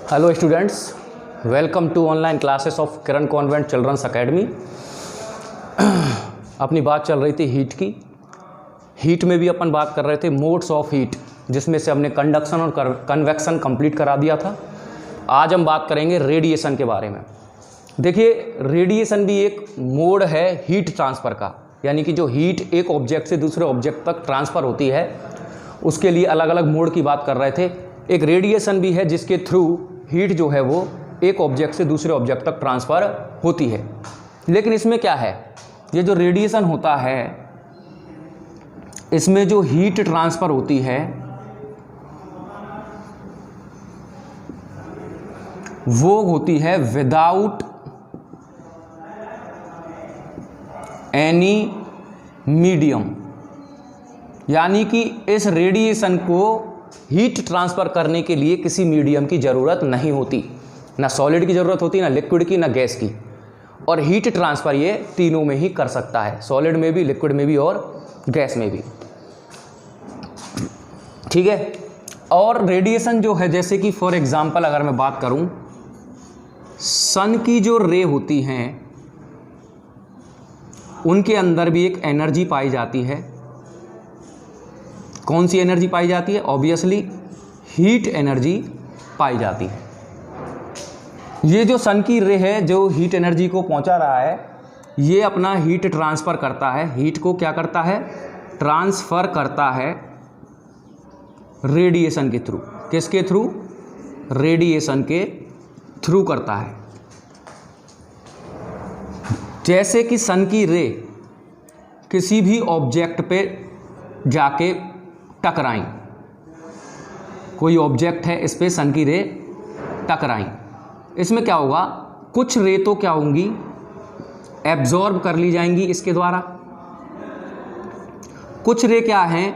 Hello students, welcome to online classes of Kiran convent children's academy. अपनी बात चल रही थी हीट में भी अपन बात कर रहे थे मोड्स ऑफ हीट, जिसमें से हमने कंडक्शन और कन्वेक्शन कंप्लीट करा दिया था। आज हम बात करेंगे रेडिएशन के बारे में। देखिए, रेडिएशन भी एक मोड है हीट ट्रांसफ़र का, यानी कि जो हीट एक ऑब्जेक्ट से दूसरे ऑब्जेक्ट तक ट्रांसफ़र होती है उसके लिए अलग अलग मोड की बात कर रहे थे। एक रेडिएशन भी है जिसके थ्रू हीट जो है वो एक ऑब्जेक्ट से दूसरे ऑब्जेक्ट तक ट्रांसफ़र होती है। लेकिन इसमें क्या है, ये जो रेडिएशन होता है इसमें जो हीट ट्रांसफ़र होती है वो होती है विदाउट एनी मीडियम, यानी कि इस रेडिएशन को हीट ट्रांसफ़र करने के लिए किसी मीडियम की ज़रूरत नहीं होती, ना सॉलिड की ज़रूरत होती, ना लिक्विड की, ना गैस की। और हीट ट्रांसफ़र ये तीनों में ही कर सकता है, सॉलिड में भी, लिक्विड में भी और गैस में भी। ठीक है। और रेडिएशन जो है, जैसे कि फॉर एग्जांपल अगर मैं बात करूं, सन की जो रे होती हैं उनके अंदर भी एक एनर्जी पाई जाती है। कौन सी एनर्जी पाई जाती है? ऑब्वियसली हीट एनर्जी पाई जाती है। ये जो सन की रे है जो हीट एनर्जी को पहुंचा रहा है, ये अपना हीट ट्रांसफ़र करता है। हीट को क्या करता है? ट्रांसफ़र करता है रेडिएशन के थ्रू। किसके थ्रू? रेडिएशन के थ्रू करता है। जैसे कि सन की रे किसी भी ऑब्जेक्ट पे जाके टकराई, कोई ऑब्जेक्ट है इस पे सन की रे टकराई, इसमें क्या होगा, कुछ रे तो क्या होंगी, एब्जॉर्ब कर ली जाएंगी इसके द्वारा, कुछ रे क्या हैं,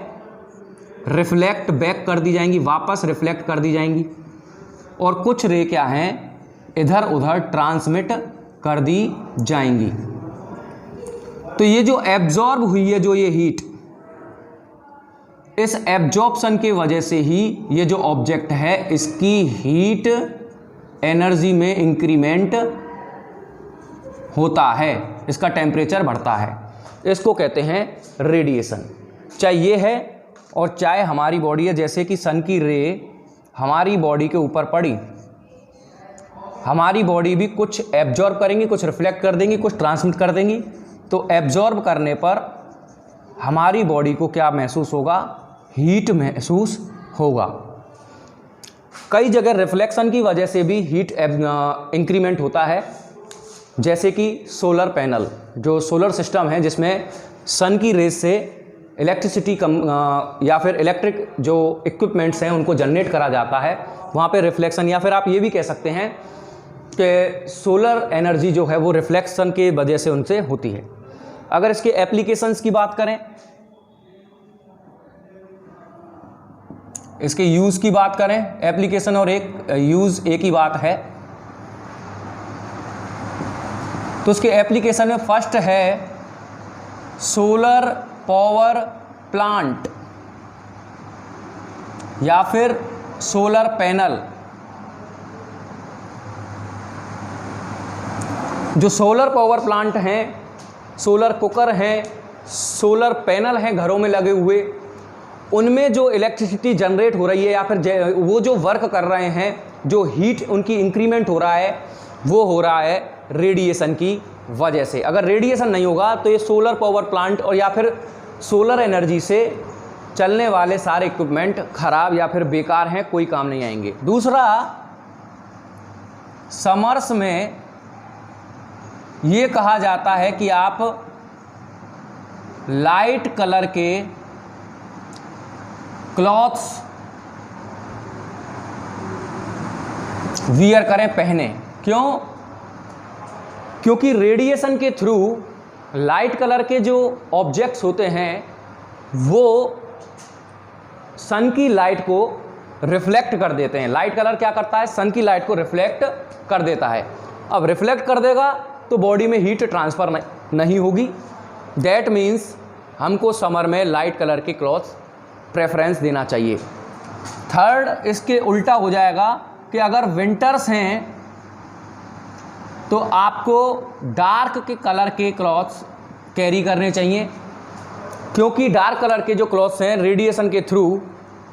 रिफ्लेक्ट बैक कर दी जाएंगी, वापस रिफ्लेक्ट कर दी जाएंगी, और कुछ रे क्या हैं, इधर उधर ट्रांसमिट कर दी जाएंगी। तो ये जो एब्जॉर्ब हुई है जो ये हीट, इस एब्जॉर्प्शन की वजह से ही ये जो ऑब्जेक्ट है इसकी हीट एनर्जी में इंक्रीमेंट होता है, इसका टेम्परेचर बढ़ता है। इसको कहते हैं रेडिएशन। चाहे ये है और चाहे हमारी बॉडी है, जैसे कि सन की रे हमारी बॉडी के ऊपर पड़ी, हमारी बॉडी भी कुछ एब्जॉर्ब करेंगी, कुछ रिफ्लेक्ट कर देंगी, कुछ ट्रांसमिट कर देंगी। तो एब्जॉर्ब करने पर हमारी बॉडी को क्या महसूस होगा? हीट महसूस होगा। कई जगह रिफ्लेक्शन की वजह से भी हीट इंक्रीमेंट होता है, जैसे कि सोलर पैनल, जो सोलर सिस्टम है जिसमें सन की रेज से इलेक्ट्रिसिटी या फिर इलेक्ट्रिक जो इक्विपमेंट्स हैं उनको जनरेट करा जाता है, वहाँ पे रिफ्लेक्शन, या फिर आप ये भी कह सकते हैं कि सोलर एनर्जी जो है वो रिफ्लेक्शन के वजह से उनसे होती है। अगर इसके एप्लीकेशंस की बात करें, इसके यूज़ की बात करें, एप्लीकेशन और एक यूज़ एक ही बात है। तो उसके एप्लीकेशन में फर्स्ट है सोलर पावर प्लांट या फिर सोलर पैनल। जो सोलर पावर प्लांट हैं, सोलर कुकर हैं, सोलर पैनल हैं घरों में लगे हुए, उनमें जो इलेक्ट्रिसिटी जनरेट हो रही है या फिर वो जो वर्क कर रहे हैं, जो हीट उनकी इंक्रीमेंट हो रहा है, वो हो रहा है रेडिएशन की वजह से। अगर रेडिएशन नहीं होगा तो ये सोलर पावर प्लांट और या फिर सोलर एनर्जी से चलने वाले सारे इक्विपमेंट खराब या फिर बेकार हैं, कोई काम नहीं आएंगे। दूसरा, समर्स में ये कहा जाता है कि आप लाइट कलर के क्लॉथ्स वियर करें, पहने। क्यों? क्योंकि रेडिएशन के थ्रू लाइट कलर के जो ऑब्जेक्ट्स होते हैं वो सन की लाइट को रिफ्लेक्ट कर देते हैं। लाइट कलर क्या करता है? सन की लाइट को रिफ्लेक्ट कर देता है। अब रिफ्लेक्ट कर देगा तो बॉडी में हीट ट्रांसफ़र नहीं होगी। दैट मीन्स हमको समर में लाइट कलर के क्लॉथ्स प्रेफरेंस देना चाहिए। थर्ड, इसके उल्टा हो जाएगा कि अगर विंटर्स हैं तो आपको डार्क के कलर के क्लॉथ्स कैरी करने चाहिए, क्योंकि डार्क कलर के जो क्लॉथ्स हैं रेडिएशन के थ्रू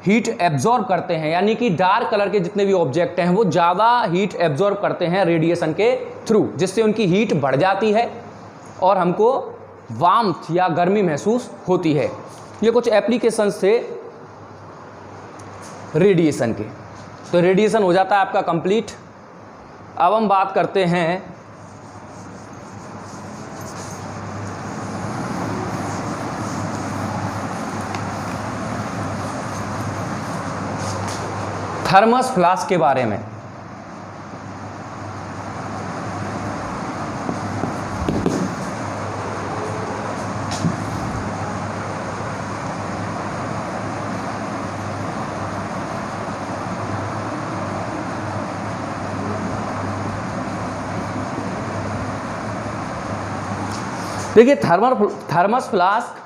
हीट एब्जॉर्ब करते हैं, यानी कि डार्क कलर के जितने भी ऑब्जेक्ट हैं वो ज़्यादा हीट एब्जॉर्ब करते हैं रेडिएशन के थ्रू, जिससे उनकी हीट बढ़ जाती है और हमको वार्मथ या गर्मी महसूस होती है। ये कुछ एप्लीकेशंस थे रेडिएशन के। तो रेडिएशन हो जाता है आपका कंप्लीट। अब हम बात करते हैं थर्मस फ्लास्क के बारे में। देखिए थर्मस फ्लास्क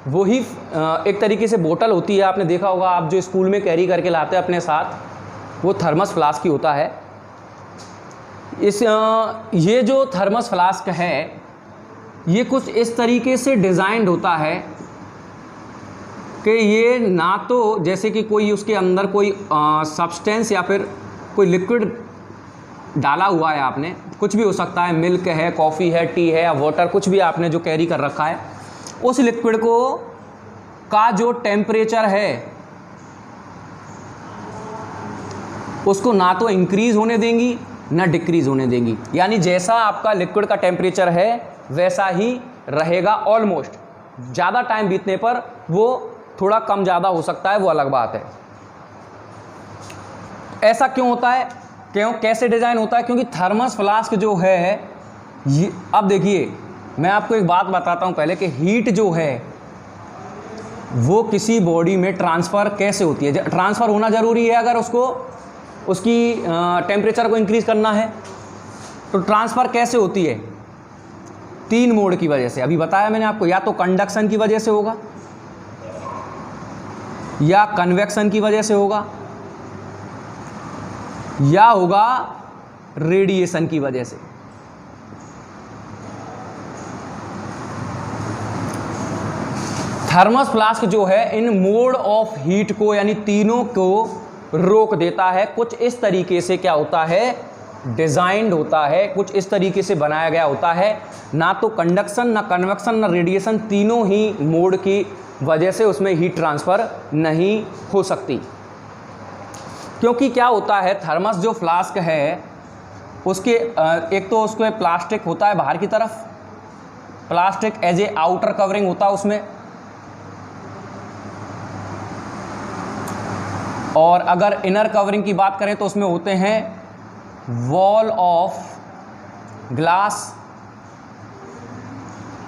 वही एक तरीके से बोतल होती है, आपने देखा होगा आप जो स्कूल में कैरी करके लाते हैं अपने साथ, वो थर्मस फ्लास्क ही होता है। ये जो थर्मस फ्लास्क है ये कुछ इस तरीके से डिज़ाइंड होता है कि ये ना तो जैसे कि कोई उसके अंदर कोई सब्सटेंस या फिर कोई लिक्विड डाला हुआ है, आपने कुछ भी हो सकता है, मिल्क है, कॉफ़ी है, टी है या वाटर, कुछ भी आपने जो कैरी कर रखा है, उस लिक्विड को का जो टेम्परेचर है उसको ना तो इंक्रीज़ होने देंगी ना डिक्रीज़ होने देंगी, यानी जैसा आपका लिक्विड का टेम्परेचर है वैसा ही रहेगा ऑलमोस्ट। ज़्यादा टाइम बीतने पर वो थोड़ा कम ज़्यादा हो सकता है, वो अलग बात है। ऐसा क्यों होता है, कैसे डिज़ाइन होता है? क्योंकि थर्मस फ्लास्क जो है ये, अब देखिए मैं आपको एक बात बताता हूँ पहले कि हीट जो है वो किसी बॉडी में ट्रांसफ़र कैसे होती है। ट्रांसफ़र होना ज़रूरी है अगर उसको उसकी टेम्परेचर को इंक्रीज़ करना है, तो ट्रांसफ़र कैसे होती है? 3 मोड की वजह से, अभी बताया मैंने आपको, या तो कंडक्शन की वजह से होगा, या कन्वेक्शन की वजह से होगा, या होगा रेडिएशन की वजह से। थर्मस फ्लास्क जो है इन मोड ऑफ हीट को यानी तीनों को रोक देता है। कुछ इस तरीके से क्या होता है, डिज़ाइंड होता है, कुछ इस तरीके से बनाया गया होता है, ना तो कंडक्शन ना कन्वेक्शन ना रेडिएशन, तीनों ही मोड की वजह से उसमें हीट ट्रांसफ़र नहीं हो सकती। क्योंकि क्या होता है, थर्मस जो फ्लास्क है उसके एक तो उसको प्लास्टिक होता है बाहर की तरफ, plastic as a outer covering होता है उसमें, और अगर इनर कवरिंग की बात करें तो उसमें होते हैं wall of glass,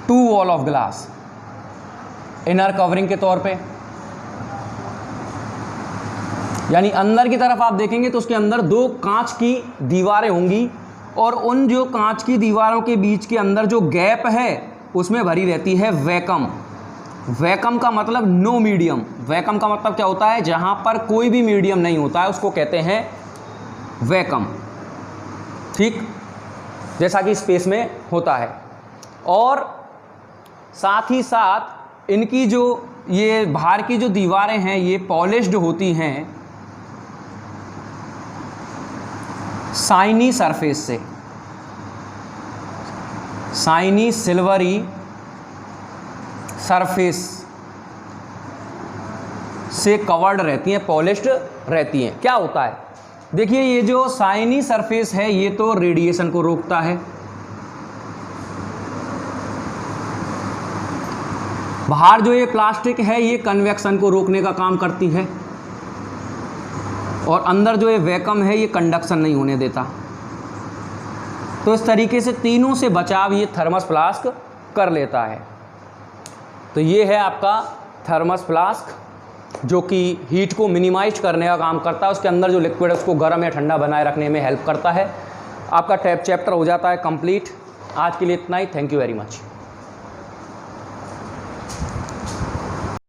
2 wall of glass inner covering के तौर पे, यानी अंदर की तरफ आप देखेंगे तो उसके अंदर 2 कांच की दीवारें होंगी और उन जो कांच की दीवारों के बीच के अंदर जो गैप है उसमें भरी रहती है वैक्यूम। वैक्यूम का मतलब नो मीडियम, वैक्यूम का मतलब क्या होता है, जहां पर कोई भी मीडियम नहीं होता है उसको कहते हैं वैक्यूम, ठीक, जैसा कि स्पेस में होता है। और साथ ही साथ इनकी जो ये बाहर की जो दीवारें हैं ये पॉलिश्ड होती हैं शाइनी सरफेस से, शाइनी सिल्वरी सरफेस से कवर्ड रहती हैं, पॉलिश्ड रहती हैं। क्या होता है, देखिए ये जो शाइनी सरफेस है ये तो रेडिएशन को रोकता है, बाहर जो ये प्लास्टिक है ये कन्वेक्शन को रोकने का काम करती है, और अंदर जो ये वैक्यूम है ये कंडक्शन नहीं होने देता। तो इस तरीके से तीनों से बचाव ये थर्मस फ्लास्क कर लेता है। तो ये है आपका थर्मस फ्लास्क जो कि हीट को मिनिमाइज करने का काम करता है, उसके अंदर जो लिक्विड है उसको गर्म या ठंडा बनाए रखने में हेल्प करता है। आपका चैप्टर हो जाता है कंप्लीट। आज के लिए इतना ही, थैंक यू वेरी मच।